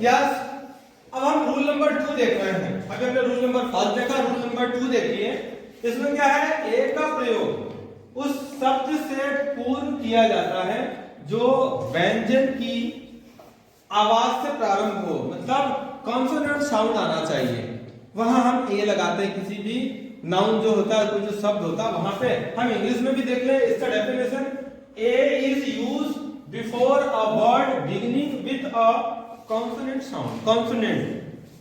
Yes. अब हम rule number 2 देख रहे हैं। अभी हमने रूल नंबर 1 देखा, रूल नंबर 2 देखिए। इसमें क्या है, ए का प्रयोग उस शब्द से पूर्ण किया जाता है जो व्यंजन की आवाज से प्रारंभ हो, मतलब कॉन्सोनेंट साउंड आना चाहिए। वहां हम ए लगाते हैं। किसी भी नाउन जो होता है, कोई जो शब्द होता है, वहां पे हम इंग्लिश में भी देख ले इसका definition. A is used before a word beginning with a consonant sound. Consonant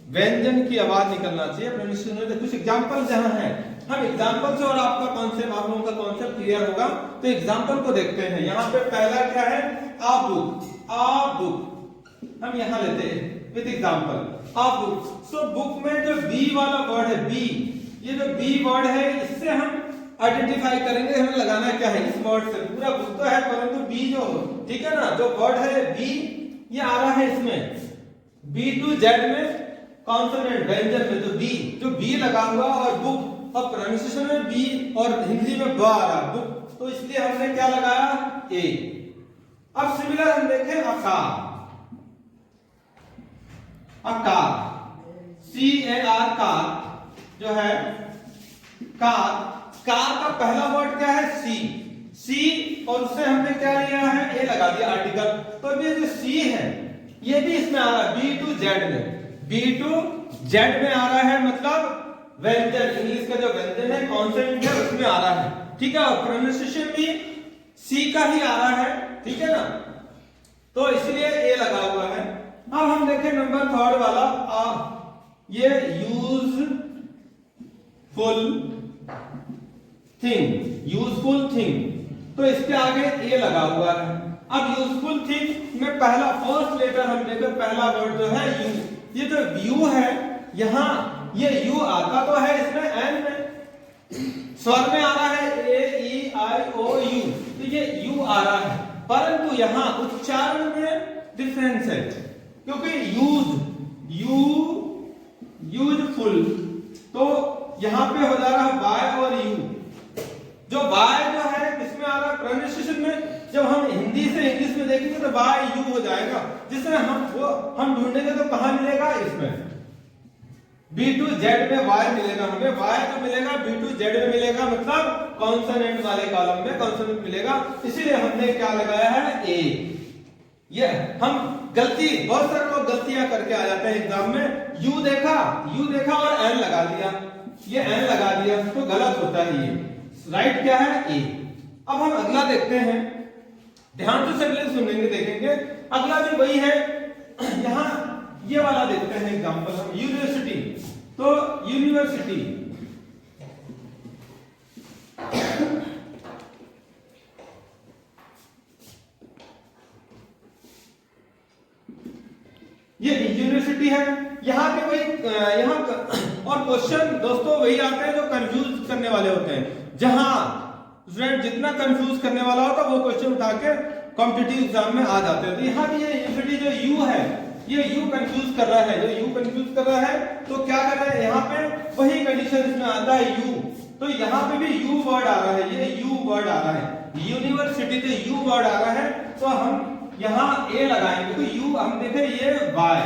व्यंजन की आवाज निकलना चाहिए प्रोनाउंसिएशन में। कुछ एग्जांपल जहां है, हम एग्जांपल से और आपका कॉन्सेप्ट, आप लोगों का कॉन्सेप्ट क्लियर होगा। तो एग्जांपल को देखते हैं। यहाँ पे पहला क्या है, अ बुक। अ बुक हम यहाँ लेते हैं with example a book. So book में जो बी वाला वर्ड है, बी, ये जो बी वर्ड है, इससे हम आइडेंटिफाई करेंगे हमें लगाना क्या है इस वर्ड से। पूरा बुक तो है परंतु बी जो, ठीक है ना, जो वर्ड है बी, ये आ रहा है इसमें बी टू जेड में कॉन्सोनेंट व्यंजन में, जो बी लगा हुआ और बुक, और प्रोनाउंसिएशन में बी और हिंदी में ब आ रहा बुक, तो इसलिए हमने क्या लगाया, ए। अब सिमिलर हम देखें अकार। अकार, CAR, कार जो है, कार, कार का पहला वर्ड क्या है, सी, और उससे हमने क्या लिया है, ए लगा दिया आर्टिकल। तो ये जो सी है ये भी इसमें आ रहा है बी टू जेड में, बी टू जेड में आ रहा है, मतलब व्यंजन, इंग्लिश का जो व्यंजन है, कॉन्सोनेंट है, उसमें आ रहा है, ठीक है। और प्रोनाउंसिएशन भी सी का ही आ रहा है, ठीक है ना, तो इसलिए ए लगा हुआ है। अब हम देखें नंबर 3 वाला, ये यूजफुल थिंग, तो इसके आगे ए लगा हुआ है। अब यूजफुल थिंग में पहला फर्स्ट लेटर हम देखें, पहला वर्ड जो है यू, ये जो यू है, यहां ये यू आता तो है इसमें एन में, स्वर में आ रहा है AEIOU, तो ये यू आ रहा है, परंतु यहां उच्चारण में डिफरेंस है, क्योंकि यूजफुल, तो यहां पे हो जा रहा है बाय और यू। जो बाय जो है किसमें आ रहा है, प्रोनाउंसिएशन में। जब हम हिंदी से इंग्लिश में देखेंगे तो बाय यू हो जाएगा, जिसमें हम ढूंढेंगे तो कहां मिलेगा, इसमें बी टू जेड में वाई मिलेगा, हमें वाई जो मिलेगा बी टू जेड में मिलेगा, मतलब कॉन्सोनेंट वाले कॉलम में कॉन्सोनेंट मिलेगा, इसीलिए हमने क्या लगाया है, ए। ये हम गलती, बहुत सारे लोग गलतियां करके आ जाते हैं एग्जाम में, यू देखा और एन लगा दिया, ये एन लगा दिया, तो गलत होता है ये। राइट क्या है, ए। अब हम अगला देखते हैं, ध्यान से सबले सुनेंगे, देखेंगे। अगला भी वही है, यहां ये वाला देखते हैं एग्जांपल हम, यूनिवर्सिटी। तो यूनिवर्सिटी, ये यूनिवर्सिटी है, यहां पे वही यहां और क्वेश्चन दोस्तों वही आते हैं जो कंफ्यूज करने वाले होते हैं। जहां स्टूडेंट जितना कंफ्यूज करने वाला होता है वो क्वेश्चन उठा के कॉम्पिटिटिव एग्जाम में आ जाते हैं। तो यहां भी ये यूनिवर्सिटी जो यू है, ये यू कंफ्यूज कर रहा है, जो यू कंफ्यूज कर रहा है, तो क्या कर रहा है, यहाँ पे वही कंडीशन इसमें आता है यू, तो यहाँ पे भी यू वर्ड आ रहा है, ये यू वर्ड आ रहा है, यूनिवर्सिटी तो यू वर्ड आ रहा है, तो हम यहाँ ए लगाएंगे, तो यू हम देखें ये वाई,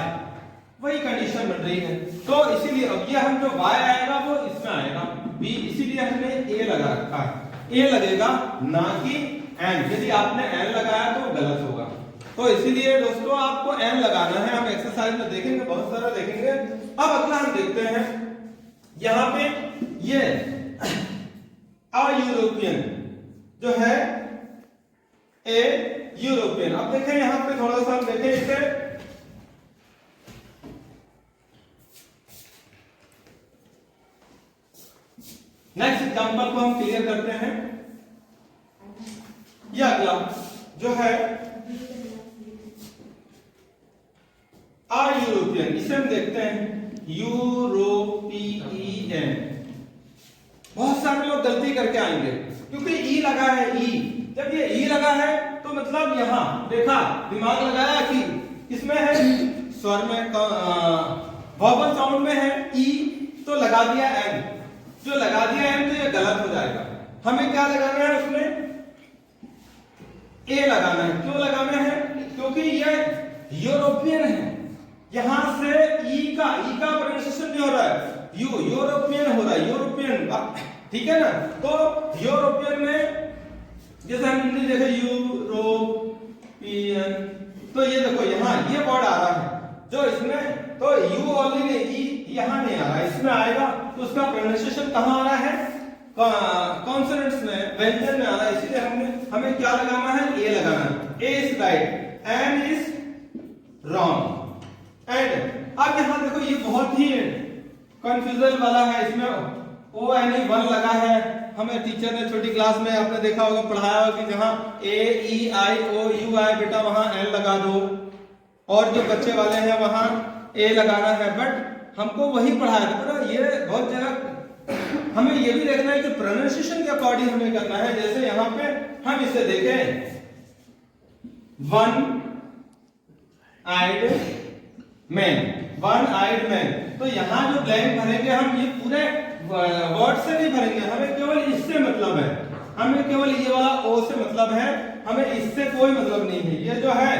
वही कंडीशन बन रही है, तो इसीलिए अब ये हम जो वाई आएगा वो इसमें आएगा बी, इसीलिए हमने ए लगा रखा है, ए लगेगा ना कि एन। यदि आपने एन लगाया तो गलत होगा, तो इसीलिए दोस्तों आपको एन लगाना है। हम एक्सरसाइज में देखेंगे, बहुत सारा देखेंगे। अब अगला हम देखते हैं, यहां पे ये अ यूरोपियन जो है, ए यूरोपियन। अब देखें यहां पे थोड़ा सा हम देखें इसे, नेक्स्ट एग्जांपल को हम क्लियर करते हैं। यह अगला जो है आ यूरोपियन, इसे हम देखते हैं यूरोपियन। बहुत सारे लोग गलती करके आएंगे क्योंकि ई लगा है, ई, जब ये ई लगा है तो मतलब यहां देखा, दिमाग लगाया कि इसमें है स्वर में, वॉवल साउंड में है ई, तो लगा दिया एन, जो लगा दिया एन तो ये गलत हो जाएगा। हमें क्या लगाना है, उसमें ए लगाना है। क्यों लगाना है, क्योंकि ये यूरोपियन है, यहां यूरोपियन हो रहा है, यूरोपियन, ठीक है ना। तो यूरोपियन में जैसे हम हिंदी देखे यूरोपियन, तो ये देखो यहाँ ये वर्ड आ रहा है जो इसमें, तो यू ओनली नहीं, ई यहाँ नहीं आ रहा है, इसमें आएगा। तो उसका प्रोनाउंसिएशन कहाँ आ रहा है, कॉन्सोनेंट्स में, व्यंजन में आ रहा है। इसीलिए हमें क्या लगाना है, ए लगाना है। A is right, N is wrong. And अब यहाँ देखो ये बहुत ही कंफ्यूजन वाला है, इसमें ओ एन ई वन लगा है। हमें टीचर ने छोटी क्लास में आपने देखा होगा, पढ़ाया होगा कि जहाँ ए ई आई ओ यू आए बेटा वहां एन लगा दो, और जो बच्चे वाले हैं वहां ए लगाना है। बट हमको वही पढ़ाया था, पर ये बहुत जगह हमें ये भी देखना है कि प्रोनाउंसिएशन के अकॉर्डिंग हमें करना है। जैसे यहाँ पे हम इसे देखें, one eyed man, one eyed man, तो यहाँ जो ब्लैंक भरेंगे हम, ये पूरे वर्ड से नहीं भरेंगे, हमें केवल इससे मतलब है, हमें केवल ये वाला ओ से मतलब है, हमें इससे कोई मतलब नहीं है। ये जो है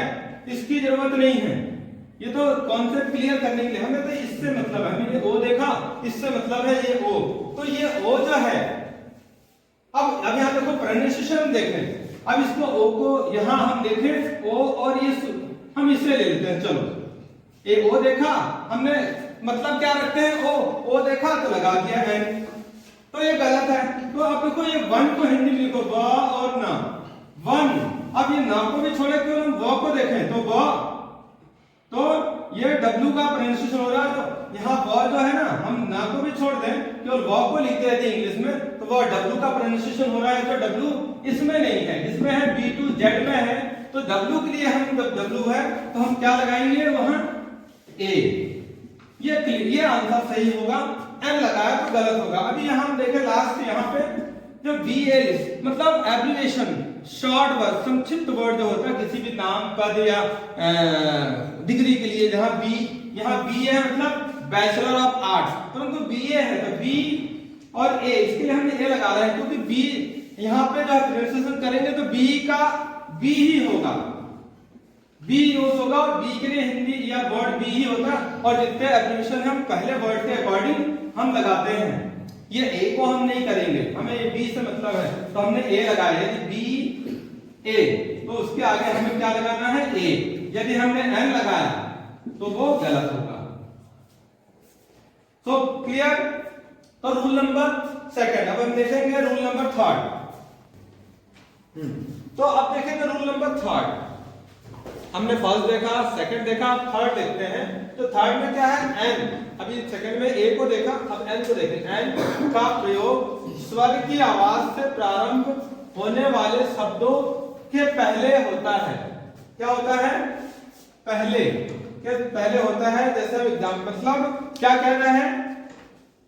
इसकी जरूरत नहीं है, ये तो कॉन्सेप्ट क्लियर करने के लिए, हमें तो इससे मतलब है। हमने ये ओ देखा, इससे मतलब है ये ओ, तो ये ओ जो है, अब यहाँ देखो प्रोनाउंसिएशन देखें। अब इसको ओ को यहाँ हम देखें, ओ और ये हम इसे ले लेते हैं। चलो ए ओ देखा हमने, मतलब क्या रखते हैं, ओ देखा तो लगा दिया एन, तो ये गलत है। तो अब देखो ये वन को हिंदी में लिखो व और ना, वन। अब ये ना को भी छोड़े, क्यों हम व को देखें तो व, तो ये डब्ल्यू का प्रोनाउंसिएशन हो रहा है। तो यहाँ व जो है ना, हम ना को भी छोड़ दें, केवल व को लिखते रहते हैं इंग्लिश में, तो वह डब्ल्यू का प्रोनाउंसिएशन हो रहा है। तो डब्ल्यू इसमें नहीं है, इसमें है बी टू जेड में है, तो डब्ल्यू के लिए हम डब्ल्यू है तो हम क्या लगाएंगे वहां ए। ये आंसर सही होगा, एन लगाया तो गलत होगा। अभी यहाँ हम देखें लास्ट यहाँ पे जो बी एल मतलब एब्रिविएशन, शॉर्ट वर्ड, संक्षिप्त वर्ड जो होता है किसी भी नाम पद या डिग्री के लिए, जहां बी, यहाँ बी है मतलब बैचलर ऑफ आर्ट्स, परंतु बी ए है तो बी और ए, इसके लिए हमने ए लगा रहे हैं क्योंकि बी यहाँ पे जो प्रोनाउंसिएशन करेंगे तो बी का बी ही होगा, बी यूज होगा, और बी के लिए हिंदी या वर्ड बी ही होता है। और जितने एब्रिविएशन हम पहले वर्ड के अकॉर्डिंग हम लगाते हैं, ये ए को हम नहीं करेंगे, हमें ये बी से मतलब है तो हमने ए लगाया। यदि बी ए तो उसके आगे हमें क्या लगाना है, ए। यदि हमने एन लगाया तो वो गलत होगा। तो क्लियर। तो रूल नंबर सेकंड। अब हम देखेंगे रूल नंबर थर्ड। तो अब देखेंगे रूल नंबर थर्ड। हमने फर्स्ट देखा, सेकंड देखा, थर्ड देखते हैं। तो थर्ड में क्या है, एन। अभी सेकंड में ए को देखा, अब एन को देखें। एन का प्रयोग स्वर की आवाज से प्रारंभ होने वाले शब्दों के पहले होता है। क्या होता है, पहले के पहले होता है। जैसे एग्जाम्पल, मतलब क्या कहना है,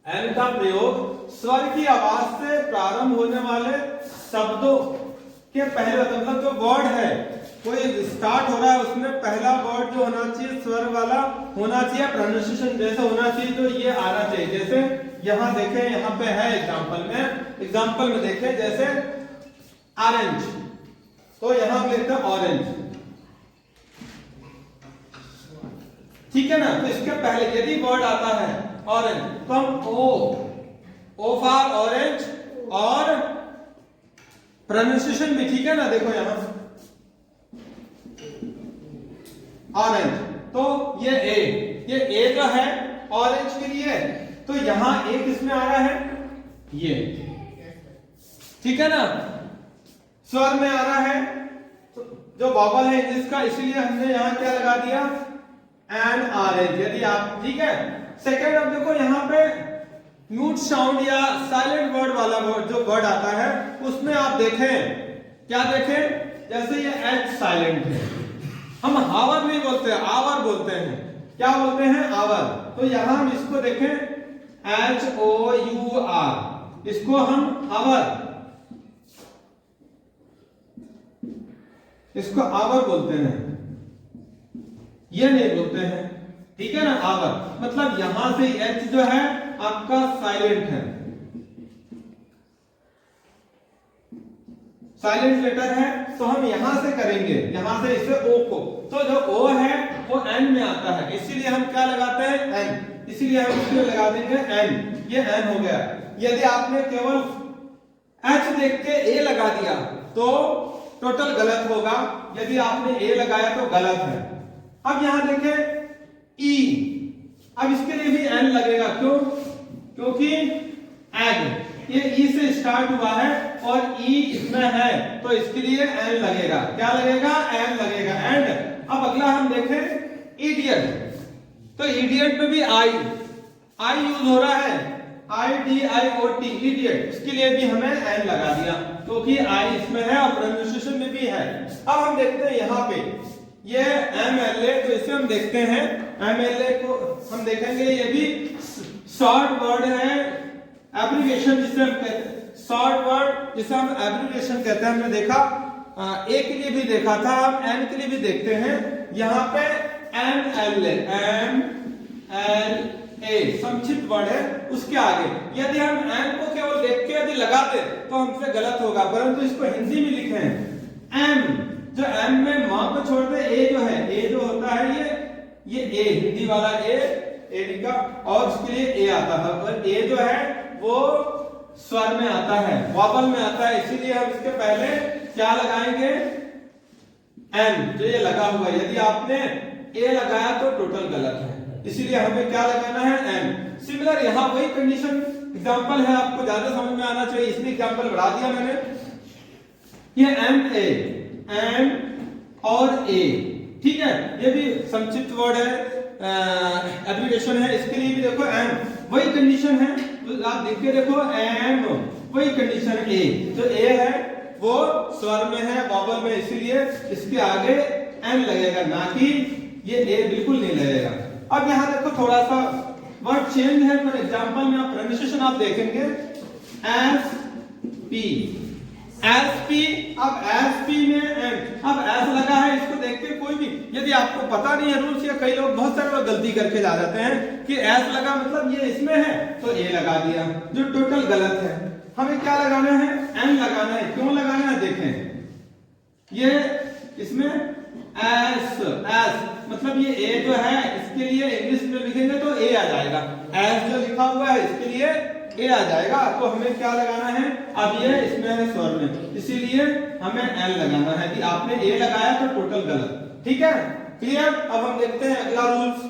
एन का प्रयोग स्वर की आवाज से प्रारंभ होने वाले शब्दों के पहले होता है। मतलब जो वर्ड है कोई स्टार्ट हो रहा है, उसमें पहला वर्ड जो होना चाहिए स्वर वाला होना चाहिए, प्रोनाउंसिएशन जैसे होना चाहिए, तो ये आना चाहिए। जैसे यहाँ देखें, यहाँ पे है एग्जाम्पल में देखें, जैसे ऑरेंज, तो यहाँ हम लिखते हैं ऑरेंज, ठीक है ना। तो इसके पहले यदि वर्ड आता है ऑरेंज तो हम ओ फॉर ऑरेंज, और प्रोनाउंसिएशन भी ठीक है ना। देखो यहाँ ऑरेंज, तो ये ए जो है ऑरेंज के लिए, तो यहां ए किसमें आ रहा है, ये, ठीक है ना, स्वर में आ रहा है, तो जो वॉवल है इंग्लिश का, इसीलिए हमने यहां क्या लगा दिया, एन ऑरेंज। यदि आप, ठीक है। सेकंड, अब देखो यहां पे म्यूट साउंड या साइलेंट वर्ड वाला जो वर्ड आता है, उसमें आप देखें, क्या देखें, जैसे ये एच साइलेंट है, हम हावर नहीं बोलते, आवर बोलते हैं। क्या बोलते हैं, आवर। तो यहां हम इसको देखें, HOUR, इसको हम आवर, इसको आवर बोलते हैं, ये नहीं बोलते हैं, ठीक है ना। आवर मतलब यहां से एच जो है आपका साइलेंट है, साइलेंट लेटर है, तो हम यहां से करेंगे, यहां से इसे ओ को, तो जो ओ है वो एन में आता है, इसीलिए हम क्या लगाते हैं, एन। इसीलिए हम इसके लगा देंगे एन, ये एन हो गया। यदि आपने केवल एच देख के ए लगा दिया तो टोटल गलत होगा, यदि आपने ए लगाया तो गलत है। अब यहां देखें ई, अब इसके लिए भी एन लगेगा, क्यों? क्योंकि एग ये ई से स्टार्ट हुआ है और ई इसमें है तो इसके लिए एन लगेगा। क्या लगेगा? एन लगेगा। एंड अब अगला हम देखें इडियट, तो इडियट में भी आई यूज हो रहा है, IDIOT इडियट, इसके लिए भी हमें एन लगा दिया क्योंकि आई इसमें है और प्रोनाउंसिएशन में भी है। अब हम देखते हैं यहाँ पे ये MLA, तो इसे हम देखते हैं MLA को हम देखेंगे, ये भी शॉर्ट वर्ड है, एब्रिविएशन जिसे हम कहते हैं, शॉर्ट वर्ड जिसे हम एब्रिविएशन कहते हैं। हमने देखा ए के लिए भी देखा था, हम एन के लिए भी देखते हैं। यहाँ पे MLA संक्षिप्त वर्ड है, उसके आगे यदि हम एन को केवल देख के यदि लगाते तो हमसे गलत होगा, परंतु इसको हिंदी में लिखे हैं एम, जो एम में मां को छोड़ दे, ए जो है, ए जो होता है ये ए हिंदी वाला ए का, और उसके लिए ए आता है, और ए जो है वो स्वर में आता है, वॉबल में आता है, इसीलिए हम इसके पहले क्या लगाएंगे? एन, जो ये लगा हुआ है। यदि आपने ए लगाया तो टोटल गलत है, इसीलिए हमें क्या लगाना है? एन। सिमिलर यहाँ वही कंडीशन एग्जांपल है, आपको ज्यादा समझ में आना चाहिए इसलिए एग्जांपल बढ़ा दिया मैंने। ये एम और ए, ठीक है, ये भी संक्षिप्त वर्ड है, एब्रिविएशन है, इसके लिए भी देखो एम, वही कंडीशन है, तो आप देख के देखो एम, वही कंडीशन ए, जो ए है वो स्वर में है, वॉवल में, इसीलिए इसके आगे एन लगेगा, ना कि ये ए बिल्कुल नहीं लगेगा। अब यहाँ देखो थोड़ा सा वर्ड चेंज है, फॉर एग्जांपल में आप प्रोनाउंसिएशन आप देखेंगे एस पी, अब एस पी में एन, अब एस लगा है, इसको देख के कोई भी, यदि आपको पता नहीं है रूल्स, या कई लोग, बहुत सारे लोग गलती करके जा जाते हैं कि एस लगा मतलब ये इसमें है तो ए लगा दिया, जो टोटल गलत है। हमें क्या लगाना है? एन लगाना है। क्यों लगाना है? देखें, ये इसमें एस मतलब ये ए जो है, इसके लिए इंग्लिश में लिखेंगे तो ए आ जाएगा, एस जो लिखा हुआ है इसके लिए ए आ जाएगा, तो हमें क्या लगाना है? अब ये इसमें है स्वर में, इसीलिए हमें एन लगाना है। कि आपने ए लगाया तो टोटल गलत, ठीक है, क्लियर। अब हम देखते हैं अगला रूल्स।